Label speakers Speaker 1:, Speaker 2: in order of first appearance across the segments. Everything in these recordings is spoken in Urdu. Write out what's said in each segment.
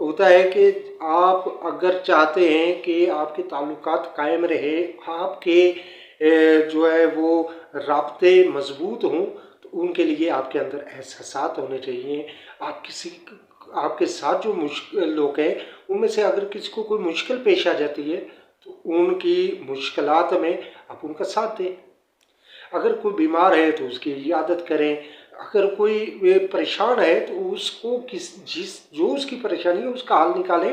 Speaker 1: ہوتا ہے کہ آپ اگر چاہتے ہیں کہ آپ کے تعلقات قائم رہے، آپ کے جو ہے وہ رابطے مضبوط ہوں، تو ان کے لیے آپ کے اندر احساسات ہونے چاہیے. آپ کے ساتھ جو لوگ ہیں ان میں سے اگر کسی کو کوئی مشکل پیش آ جاتی ہے تو ان کی مشکلات میں آپ ان کا ساتھ دیں. اگر کوئی بیمار ہے تو اس کی عیادت کریں. اگر کوئی پریشان ہے تو اس کو جو اس کی پریشانی ہے اس کا حل نکالیں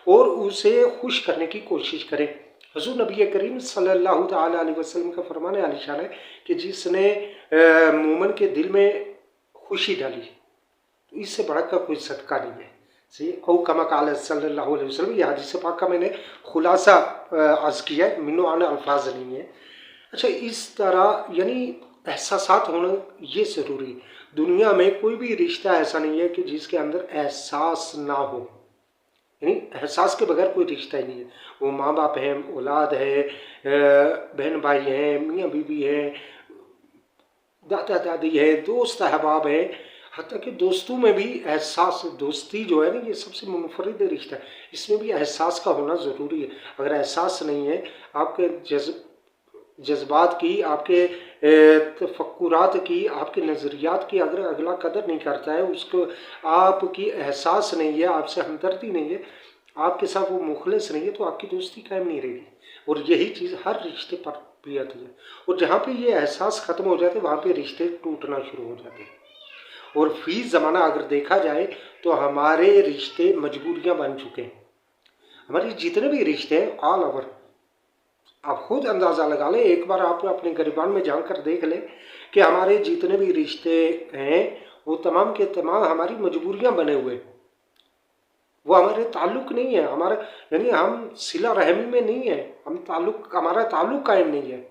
Speaker 1: اور اسے خوش کرنے کی کوشش کریں. حضور نبی کریم صلی اللہ تعالیٰ علیہ وسلم کا فرمان عالی شان ہے کہ جس نے مومن کے دل میں خوشی ڈالی تو اس سے بڑھ کر کوئی صدقہ نہیں ہے. او کما قال صلی اللہ علیہ وسلم، یہ حدیث پاک کا میں نے خلاصہ عرض کیا ہے، منو آنے الفاظ نہیں ہے. اچھا، اس طرح یعنی احساسات ہونا یہ ضروری. دنیا میں کوئی بھی رشتہ ایسا نہیں ہے کہ جس کے اندر احساس نہ ہو. یعنی احساس کے بغیر کوئی رشتہ ہی نہیں ہے. وہ ماں باپ ہیں، اولاد ہے، بہن بھائی ہیں، میاں بیوی ہیں، دادا دادی ہے، دوست احباب ہے. حتیٰ کہ دوستوں میں بھی احساس، دوستی جو ہے نا یہ سب سے منفرد رشتہ ہے، اس میں بھی احساس کا ہونا ضروری ہے. اگر احساس نہیں ہے، آپ کے جذبات کی، آپ کے تفکرات کی، آپ کے نظریات کی اگر اگلا قدر نہیں کرتا ہے، اس کو آپ کی احساس نہیں ہے، آپ سے ہمدردی نہیں ہے، آپ کے ساتھ وہ مخلص نہیں ہے، تو آپ کی دوستی قائم نہیں رہے گی. اور یہی چیز ہر رشتے پر بھی آتی ہے. اور جہاں پہ یہ احساس ختم ہو جاتے ہیں وہاں پہ رشتے ٹوٹنا شروع ہو جاتے ہیں. اور فی زمانہ اگر دیکھا جائے تو ہمارے رشتے مجبوریاں بن چکے ہیں. ہمارے جتنے بھی رشتے ہیں آل اوور، آپ خود اندازہ لگا لیں، ایک بار آپ اپنے گریبان میں جان کر دیکھ لیں کہ ہمارے جتنے بھی رشتے ہیں وہ تمام کے تمام ہماری مجبوریاں بنے ہوئے. وہ ہمارے تعلق نہیں ہے، ہمارا یعنی ہم صلہ رحمی میں نہیں ہے، ہمارا تعلق قائم نہیں ہے،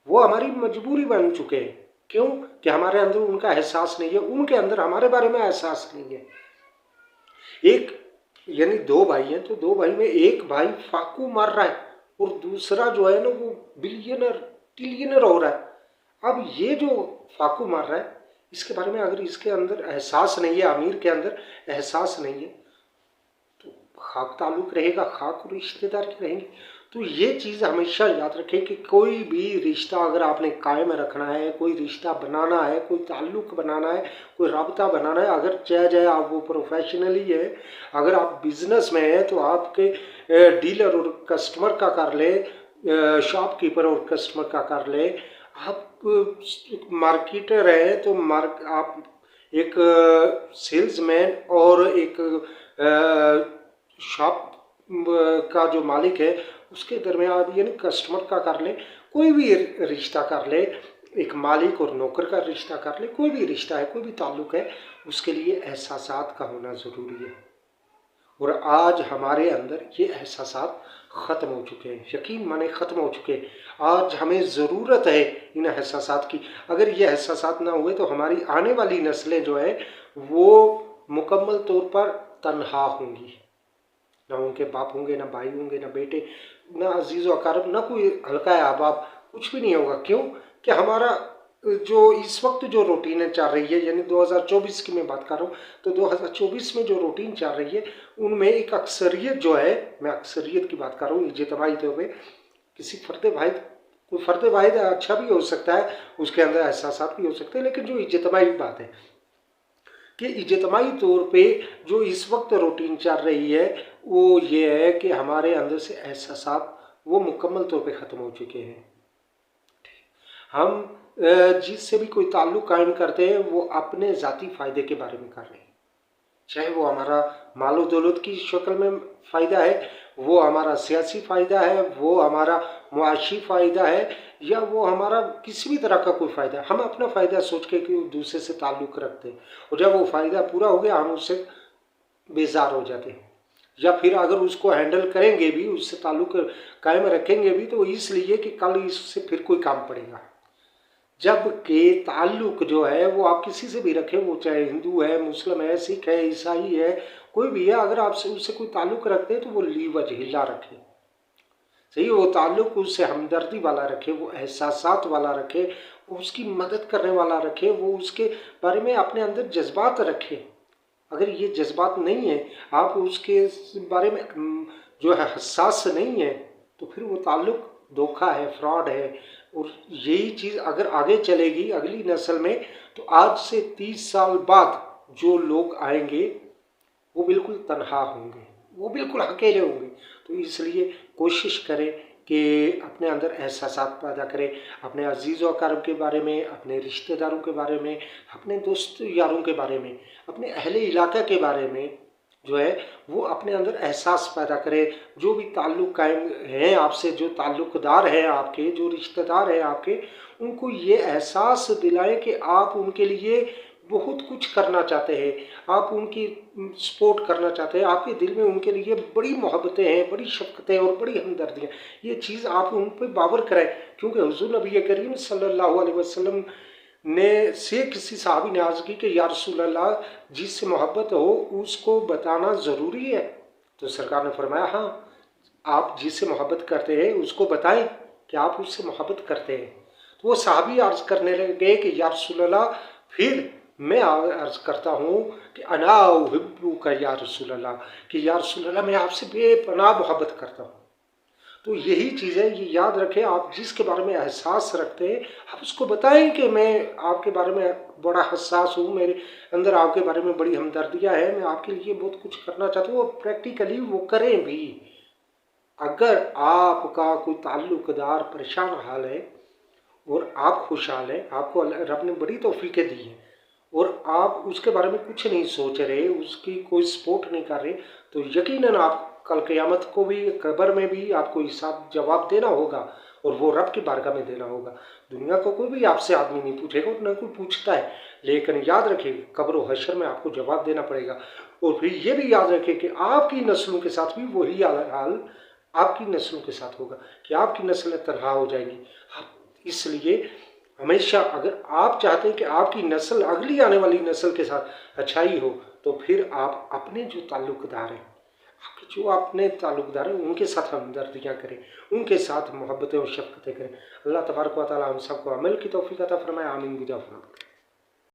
Speaker 1: وہ ہماری مجبوری بن چکے ہیں. کیوں کہ ہمارے اندر ان کا احساس نہیں ہے، ان کے اندر ہمارے بارے میں احساس نہیں ہے. ایک یعنی دو بھائی ہیں تو دو بھائی میں ایک بھائی فاقو مار رہا ہے اور دوسرا جو ہے نا وہ بلینر ٹریلینر ہو رہا ہے. اب یہ جو فاقو مار رہا ہے اس کے بارے میں اگر اس کے اندر احساس نہیں ہے، امیر کے اندر احساس نہیں ہے، تو خاک تعلق رہے گا، خاک رشتے دار کی رہیں گے. تو یہ چیز ہمیشہ یاد رکھیں کہ کوئی بھی رشتہ اگر آپ نے قائم رکھنا ہے، کوئی رشتہ بنانا ہے، کوئی تعلق بنانا ہے، کوئی رابطہ بنانا ہے، اگر چاہے آپ وہ پروفیشنلی ہے، اگر آپ بزنس میں ہیں تو آپ کے ڈیلر اور کسٹمر کا کر لیں، شاپ کیپر اور کسٹمر کا کر لیں. آپ مارکیٹر ہیں تو آپ ایک سیلز مین اور ایک شاپ کا جو مالک ہے اس کے درمیان یعنی کسٹمر کا کر لیں، کوئی بھی رشتہ کر لیں، ایک مالک اور نوکر کا رشتہ کر لیں، کوئی بھی رشتہ ہے، کوئی بھی تعلق ہے، اس کے لیے احساسات کا ہونا ضروری ہے. اور آج ہمارے اندر یہ احساسات ختم ہو چکے ہیں، یقین مانے ختم ہو چکے ہیں. آج ہمیں ضرورت ہے ان احساسات کی. اگر یہ احساسات نہ ہوئے تو ہماری آنے والی نسلیں جو ہے وہ مکمل طور پر تنہا ہوں گی. نہ ان کے باپ ہوں گے، نہ بھائی ہوں گے، نہ بیٹے، نہ عزیز و اقارب، نہ کوئی حلقہ احباب، کچھ بھی نہیں ہوگا. کیوں کہ ہمارا جو اس وقت جو روٹین چل رہی ہے، یعنی 2024 کی میں بات کر رہا ہوں، تو 2024 میں جو روٹین چل رہی ہے ان میں ایک اکثریت جو ہے، میں اکثریت کی بات کر رہا ہوں اجتماعی طور پہ، کسی کوئی فرد واحد اچھا بھی ہو سکتا ہے، اس کے اندر احساسات بھی ہو سکتے ہیں، لیکن جو اجتماعی بات ہے کہ اجتماعی طور پہ جو اس وقت روٹین چل رہی ہے وہ یہ ہے کہ ہمارے اندر سے احساسات وہ مکمل طور پہ ختم ہو چکے ہیں. ہم جس سے بھی کوئی تعلق قائم کرتے ہیں وہ اپنے ذاتی فائدے کے بارے میں کر رہے ہیں، چاہے وہ ہمارا مال و دولت کی شکل میں فائدہ ہے، وہ ہمارا سیاسی فائدہ ہے، وہ ہمارا معاشی فائدہ ہے، یا وہ ہمارا کسی بھی طرح کا کوئی فائدہ ہے. ہم اپنا فائدہ سوچ کے کہ دوسرے سے تعلق رکھتے ہیں، اور جب وہ فائدہ پورا ہو گیا ہم اس سے بیزار ہو جاتے ہیں. یا پھر اگر اس کو ہینڈل کریں گے بھی، اس سے تعلق قائم رکھیں گے بھی، تو اس لیے کہ کل اس سے پھر کوئی کام پڑے گا. جبکہ تعلق جو ہے وہ آپ کسی سے بھی رکھیں، وہ چاہے ہندو ہے، مسلم ہے، سکھ ہے، عیسائی ہے، کوئی بھی ہے، اگر آپ سے اس سے کوئی تعلق رکھتے ہیں تو وہ لی وجہ اللہ رکھے. صحیح، وہ تعلق اس سے ہمدردی والا رکھے، وہ احساسات والا رکھے، وہ اس کی مدد کرنے والا رکھے، وہ اس کے بارے میں اپنے اندر جذبات رکھے. اگر یہ جذبات نہیں ہیں، آپ اس کے بارے میں جو ہے حساس نہیں ہے، تو پھر وہ تعلق دھوکہ ہے، فراڈ ہے۔ اور یہی چیز اگر آگے چلے گی اگلی نسل میں، تو آج سے 30 سال بعد جو لوگ آئیں گے وہ بالکل تنہا ہوں گے، وہ بالکل اکیلے ہوں گے۔ تو اس لیے کوشش کریں کہ اپنے اندر احساسات پیدا کریں، اپنے عزیز و اقارب کے بارے میں، اپنے رشتہ داروں کے بارے میں، اپنے دوست یاروں کے بارے میں، اپنے اہل علاقہ کے بارے میں جو ہے وہ اپنے اندر احساس پیدا کرے۔ جو بھی تعلق قائم ہیں آپ سے، جو تعلق دار ہیں آپ کے، جو رشتہ دار ہیں آپ کے، ان کو یہ احساس دلائیں کہ آپ ان کے لیے بہت کچھ کرنا چاہتے ہیں، آپ ان کی سپورٹ کرنا چاہتے ہیں، آپ کے دل میں ان کے لیے بڑی محبتیں ہیں، بڑی شفقتیں اور بڑی ہمدردیاں۔ یہ چیز آپ ان پہ باور کریں، کیونکہ حضور نبی کریم صلی اللہ علیہ وسلم نے سے کسی صحابی نے عرض کی کہ یا رسول اللہ، جس سے محبت ہو اس کو بتانا ضروری ہے؟ تو سرکار نے فرمایا ہاں، آپ جس سے محبت کرتے ہیں اس کو بتائیں کہ آپ اس سے محبت کرتے ہیں۔ تو وہ صحابی عرض کرنے لگے کہ یا رسول اللہ، پھر میں عرض کرتا ہوں کہ انا احبک یا رسول اللہ، کہ یا رسول اللہ میں آپ سے بے پناہ محبت کرتا ہوں۔ تو یہی چیز ہے، یہ یاد رکھیں، آپ جس کے بارے میں احساس رکھتے ہیں آپ اس کو بتائیں کہ میں آپ کے بارے میں بڑا حساس ہوں، میرے اندر آپ کے بارے میں بڑی ہمدردیاں ہیں، میں آپ کے لیے بہت کچھ کرنا چاہتا ہوں، اور پریکٹیکلی وہ کریں بھی۔ اگر آپ کا کوئی تعلق دار پریشان حال ہے اور آپ خوشحال ہیں، آپ کو رب نے بڑی توفیقیں دی ہیں، اور آپ اس کے بارے میں کچھ نہیں سوچ رہے، اس کی کوئی سپورٹ نہیں کر رہے، تو یقیناً آپ کل قیامت کو بھی، قبر میں بھی آپ کو حساب جواب دینا ہوگا، اور وہ رب کی بارگاہ میں دینا ہوگا۔ دنیا کو کوئی بھی آپ سے آدمی نہیں پوچھے گا، نہ کوئی پوچھتا ہے، لیکن یاد رکھیں قبر و حشر میں آپ کو جواب دینا پڑے گا۔ اور پھر یہ بھی یاد رکھیں کہ آپ کی نسلوں کے ساتھ بھی وہی حال آپ کی نسلوں کے ساتھ ہوگا، کہ آپ کی نسلیں تنہا ہو جائیں گی۔ اس لیے ہمیشہ اگر آپ چاہتے ہیں کہ آپ کی نسل، اگلی آنے والی نسل کے ساتھ اچھائی ہو، تو پھر آپ اپنے جو تعلق دار ہیں، جو اپنے تعلق دار ہیں ان کے ساتھ ہمدردیاں کریں، ان کے ساتھ محبتیں اور شفقتیں کریں۔ اللہ تبارک و تعالی ہم سب کو عمل کی توفیق عطا فرمائے، آمین بجا فرمائے۔